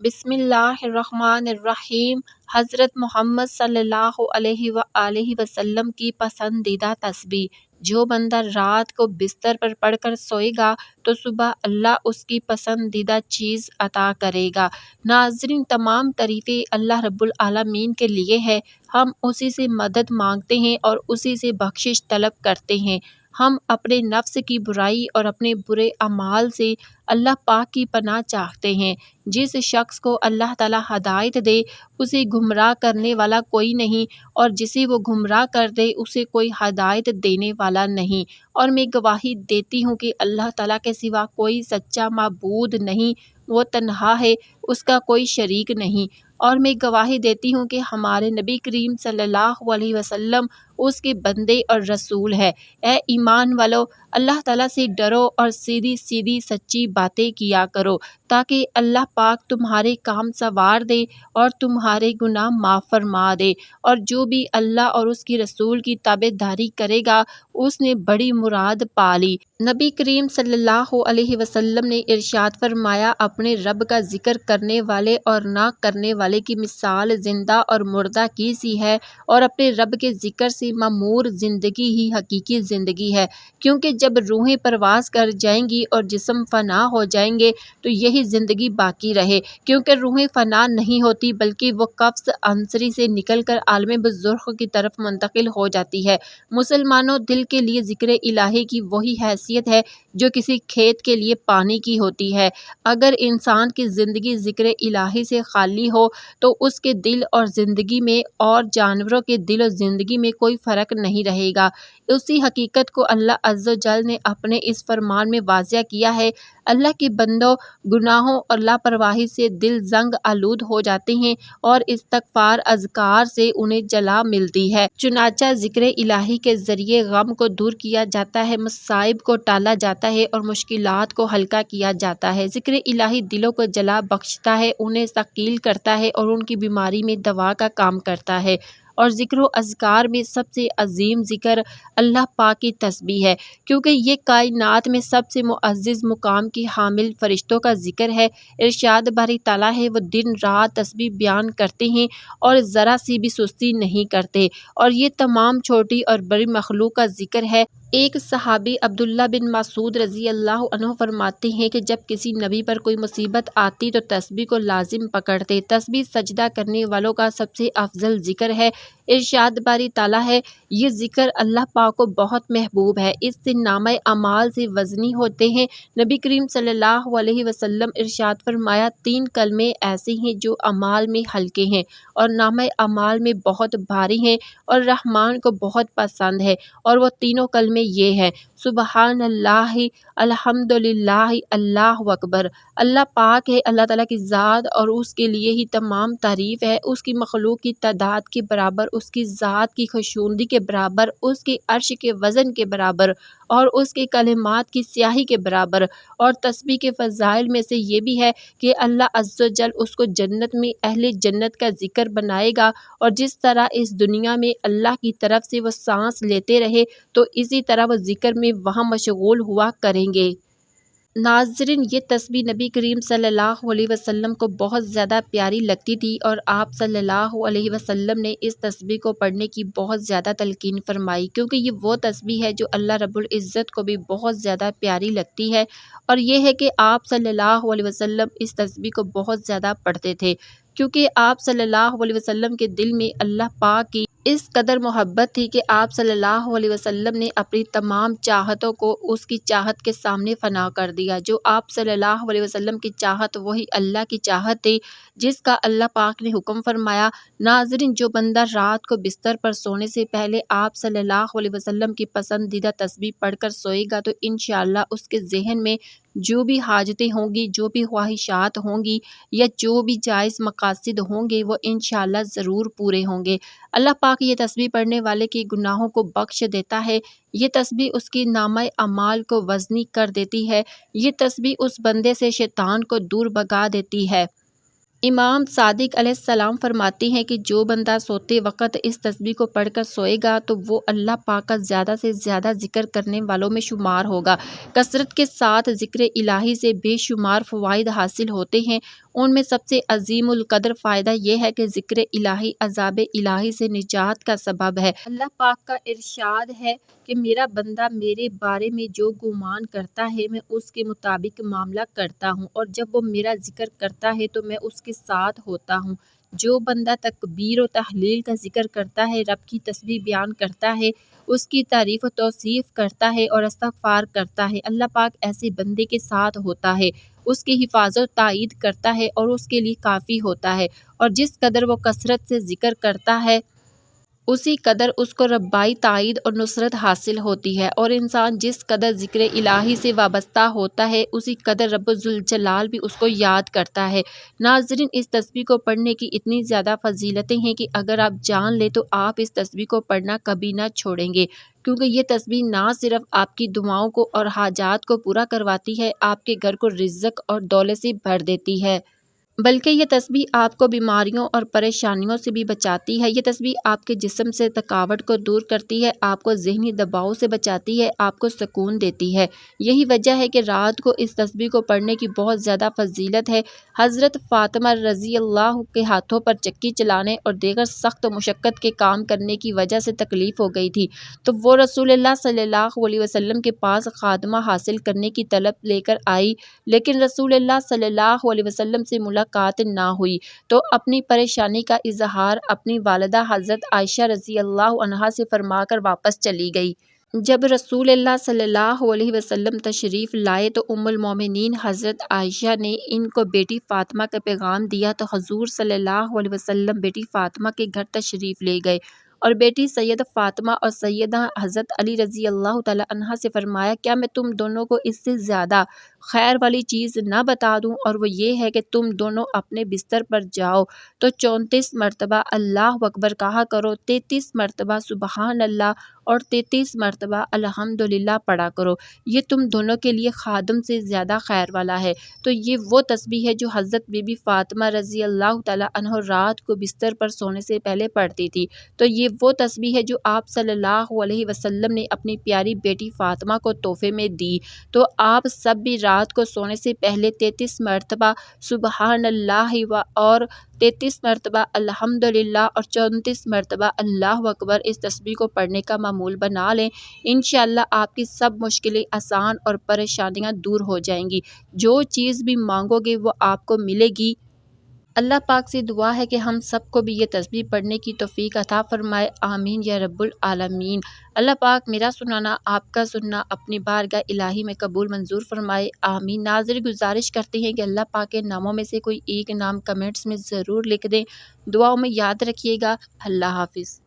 بسم اللہ الرحمن الرحیم۔ حضرت محمد صلی اللہ علیہ وآلہ وسلم کی پسندیدہ تسبیح: جو بندہ رات کو بستر پر پڑھ کر سوئے گا تو صبح اللہ اس کی پسندیدہ چیز عطا کرے گا۔ ناظرین، تمام تعریفیں اللہ رب العالمین کے لیے ہے۔ ہم اسی سے مدد مانگتے ہیں اور اسی سے بخشش طلب کرتے ہیں۔ ہم اپنے نفس کی برائی اور اپنے برے اعمال سے اللہ پاک کی پناہ چاہتے ہیں۔ جس شخص کو اللہ تعالیٰ ہدایت دے اسے گمراہ کرنے والا کوئی نہیں، اور جسے وہ گمراہ کر دے اسے کوئی ہدایت دینے والا نہیں۔ اور میں گواہی دیتی ہوں کہ اللہ تعالیٰ کے سوا کوئی سچا معبود نہیں، وہ تنہا ہے، اس کا کوئی شریک نہیں۔ اور میں گواہی دیتی ہوں کہ ہمارے نبی کریم صلی اللہ علیہ وسلم اس کے بندے اور رسول ہے۔ اے ایمان والو، اللہ تعالیٰ سے ڈرو اور سیدھی سیدھی سچی باتیں کیا کرو، تاکہ اللہ پاک تمہارے کام سنوار دے اور تمہارے گناہ معاف فرما دے۔ اور جو بھی اللہ اور اس کی رسول کی تابعداری کرے گا اس نے بڑی مراد پا لی۔ نبی کریم صلی اللہ علیہ وسلم نے ارشاد فرمایا، اپنے رب کا ذکر کرنے والے اور نہ کرنے والے کی مثال زندہ اور مردہ کی سی ہے، اور اپنے رب کے ذکر سے معمور زندگی ہی حقیقی زندگی ہے، کیونکہ جب روحیں پرواز کر جائیں گی اور جسم فنا ہو جائیں گے تو یہی زندگی باقی رہے، کیونکہ روحیں فنا نہیں ہوتی بلکہ وہ قبض عنصری سے نکل کر عالم برزخ کی طرف منتقل ہو جاتی ہے۔ مسلمانوں، دل کے لیے ذکر الہی کی وہی حیثیت ہے جو کسی کھیت کے لیے پانی کی ہوتی ہے۔ اگر انسان کی زندگی ذکر الہی سے خالی ہو تو اس کے دل اور زندگی میں اور جانوروں کے دل و زندگی میں کوئی فرق نہیں رہے گا۔ اسی حقیقت کو اللہ عز و جل نے اپنے اس فرمان میں واضح کیا ہے، اللہ کے بندوں، گناہوں اور لاپرواہی سے دل زنگ آلود ہو جاتے ہیں اور استغفار اذکار سے انہیں جلا ملتی ہے۔ چنانچہ ذکر الہی کے ذریعے غم کو دور کیا جاتا ہے، مصائب کو ٹالا جاتا ہے اور مشکلات کو ہلکا کیا جاتا ہے۔ ذکر الہی دلوں کو جلا بخشتا ہے، انہیں ثقیل کرتا ہے اور ان کی بیماری میں دوا کا کام کرتا ہے۔ اور ذکر و اذکار میں سب سے عظیم ذکر اللہ پاک کی تسبیح ہے، کیونکہ یہ کائنات میں سب سے معزز مقام کی حامل فرشتوں کا ذکر ہے۔ ارشاد باری تعالیٰ ہے، وہ دن رات تسبیح بیان کرتے ہیں اور ذرا سی بھی سستی نہیں کرتے۔ اور یہ تمام چھوٹی اور بڑی مخلوق کا ذکر ہے۔ ایک صحابی عبداللہ بن مسعود رضی اللہ عنہ فرماتے ہیں کہ جب کسی نبی پر کوئی مصیبت آتی تو تسبیح کو لازم پکڑتے۔ تسبیح سجدہ کرنے والوں کا سب سے افضل ذکر ہے۔ ارشاد باری تعالیٰ ہے، یہ ذکر اللہ پاک کو بہت محبوب ہے، اس سے نامہ اعمال سے وزنی ہوتے ہیں۔ نبی کریم صلی اللہ علیہ وسلم ارشاد فرمایا، 3 کلمے ایسے ہیں جو اعمال میں ہلکے ہیں اور نامہ اعمال میں بہت بھاری ہیں اور رحمان کو بہت پسند ہے، اور وہ تینوں کلمے یہ ہیں: سبحان اللہ، الحمد للہ، اللہ اکبر۔ اللہ پاک ہے، اللہ تعالیٰ کی ذات اور اس کے لیے ہی تمام تعریف ہے، اس کی مخلوق کی تعداد کے برابر، اس کی ذات کی خشنودی کے برابر، اس کے عرش کے وزن کے برابر اور اس کے کلمات کی سیاہی کے برابر۔ اور تسبیح کے فضائل میں سے یہ بھی ہے کہ اللہ عز و جل اس کو جنت میں اہل جنت کا ذکر بنائے گا، اور جس طرح اس دنیا میں اللہ کی طرف سے وہ سانس لیتے رہے تو اسی طرح وہ ذکر میں وہاں مشغول ہوا کریں گے۔ ناظرین، یہ تسبیح نبی کریم صلی اللہ علیہ وسلم کو بہت زیادہ پیاری لگتی تھی، اور آپ صلی اللہ علیہ وسلم نے اس تسبیح کو پڑھنے کی بہت زیادہ تلقین فرمائی، کیونکہ یہ وہ تسبیح ہے جو اللہ رب العزت کو بھی بہت زیادہ پیاری لگتی ہے۔ اور یہ ہے کہ آپ صلی اللہ علیہ وسلم اس تسبیح کو بہت زیادہ پڑھتے تھے، کیونکہ آپ صلی اللہ علیہ وسلم کے دل میں اللہ پاک کی اس قدر محبت تھی کہ آپ صلی اللہ علیہ وسلم نے اپنی تمام چاہتوں کو اس کی چاہت کے سامنے فنا کر دیا۔ جو آپ صلی اللہ علیہ وسلم کی چاہت وہی اللہ کی چاہت تھی جس کا اللہ پاک نے حکم فرمایا۔ ناظرین، جو بندہ رات کو بستر پر سونے سے پہلے آپ صلی اللہ علیہ وسلم کی پسندیدہ تسبیح پڑھ کر سوئے گا تو انشاءاللہ اس کے ذہن میں جو بھی حاجتیں ہوں گی، جو بھی خواہشات ہوں گی یا جو بھی جائز مقاصد ہوں گے وہ انشاءاللہ ضرور پورے ہوں گے۔ اللہ پاک یہ تسبیح پڑھنے والے کے گناہوں کو بخش دیتا ہے، یہ تسبیح اس کی نامہ اعمال کو وزنی کر دیتی ہے، یہ تسبیح اس بندے سے شیطان کو دور بھگا دیتی ہے۔ امام صادق علیہ السلام فرماتے ہیں کہ جو بندہ سوتے وقت اس تسبیح کو پڑھ کر سوئے گا تو وہ اللہ پاک کا زیادہ سے زیادہ ذکر کرنے والوں میں شمار ہوگا۔ کثرت کے ساتھ ذکر الہی سے بے شمار فوائد حاصل ہوتے ہیں، ان میں سب سے عظیم القدر فائدہ یہ ہے کہ ذکر الہی عذاب الہی سے نجات کا سبب ہے۔ اللہ پاک کا ارشاد ہے کہ میرا بندہ میرے بارے میں جو گمان کرتا ہے میں اس کے مطابق معاملہ کرتا ہوں، اور جب وہ میرا ذکر کرتا ہے تو میں اس کے ساتھ ہوتا ہوں۔ جو بندہ تکبیر و تحلیل کا ذکر کرتا ہے، رب کی تسبیح بیان کرتا ہے، اس کی تعریف و توصیف کرتا ہے اور استغفار کرتا ہے، اللہ پاک ایسے بندے کے ساتھ ہوتا ہے، اس کی حفاظت و تائید کرتا ہے اور اس کے لیے کافی ہوتا ہے۔ اور جس قدر وہ کثرت سے ذکر کرتا ہے اسی قدر اس کو ربائی تائید اور نصرت حاصل ہوتی ہے، اور انسان جس قدر ذکر الہی سے وابستہ ہوتا ہے اسی قدر رب ذوالجلال بھی اس کو یاد کرتا ہے۔ ناظرین، اس تسبیح کو پڑھنے کی اتنی زیادہ فضیلتیں ہیں کہ اگر آپ جان لیں تو آپ اس تسبیح کو پڑھنا کبھی نہ چھوڑیں گے، کیونکہ یہ تسبیح نہ صرف آپ کی دعاؤں کو اور حاجات کو پورا کرواتی ہے، آپ کے گھر کو رزق اور دولت سے بھر دیتی ہے، بلکہ یہ تسبیح آپ کو بیماریوں اور پریشانیوں سے بھی بچاتی ہے۔ یہ تسبیح آپ کے جسم سے تھکاوٹ کو دور کرتی ہے، آپ کو ذہنی دباؤ سے بچاتی ہے، آپ کو سکون دیتی ہے۔ یہی وجہ ہے کہ رات کو اس تسبیح کو پڑھنے کی بہت زیادہ فضیلت ہے۔ حضرت فاطمہ رضی اللہ کے ہاتھوں پر چکی چلانے اور دیگر سخت و مشقت کے کام کرنے کی وجہ سے تکلیف ہو گئی تھی، تو وہ رسول اللہ صلی اللہ علیہ وسلم کے پاس خادمہ حاصل کرنے کی طلب لے کر آئی، لیکن رسول اللہ صلی اللہ علیہ وسلم سے ملاقات نہ ہوئی، تو اپنی پریشانی کا اظہار اپنی والدہ حضرت عائشہ رضی اللہ عنہا سے فرما کر واپس چلی گئی۔ جب رسول اللہ صلی اللہ علیہ وسلم تشریف لائے تو ام المومنین حضرت عائشہ نے ان کو بیٹی فاطمہ کا پیغام دیا، تو حضور صلی اللہ علیہ وسلم بیٹی فاطمہ کے گھر تشریف لے گئے اور بیٹی سید فاطمہ اور سیدہ حضرت علی رضی اللہ تعالی عنہ سے فرمایا، کیا میں تم دونوں کو اس سے زیادہ خیر والی چیز نہ بتا دوں؟ اور وہ یہ ہے کہ تم دونوں اپنے بستر پر جاؤ تو 34 مرتبہ اللہ اکبر کہا کرو، 33 مرتبہ سبحان اللہ اور 33 مرتبہ الحمدللہ پڑھا کرو، یہ تم دونوں کے لیے خادم سے زیادہ خیر والا ہے۔ تو یہ وہ تسبیح ہے جو حضرت بی بی فاطمہ رضی اللہ تعالی عنہ رات کو بستر پر سونے سے پہلے پڑھتی تھی، تو یہ وہ تسبیح ہے جو آپ صلی اللہ علیہ وسلم نے اپنی پیاری بیٹی فاطمہ کو تحفے میں دی۔ تو آپ سب بھی رات کو سونے سے پہلے 33 مرتبہ سبحان اللہ اور 33 مرتبہ الحمدللہ اور 34 مرتبہ اللہ اکبر اس تسبیح کو پڑھنے کا معمول بنا لیں۔ انشاءاللہ آپ کی سب مشکلیں آسان اور پریشانیاں دور ہو جائیں گی، جو چیز بھی مانگو گے وہ آپ کو ملے گی۔ اللہ پاک سے دعا ہے کہ ہم سب کو بھی یہ تسبیح پڑھنے کی توفیق عطا فرمائے، آمین یا رب العالمین۔ اللہ پاک میرا سنانا، آپ کا سننا اپنی بارگاہ الہی میں قبول منظور فرمائے، آمین۔ ناظرین، گزارش کرتے ہیں کہ اللہ پاک کے ناموں میں سے کوئی ایک نام کمنٹس میں ضرور لکھ دیں، دعاؤں میں یاد رکھیے گا۔ اللہ حافظ۔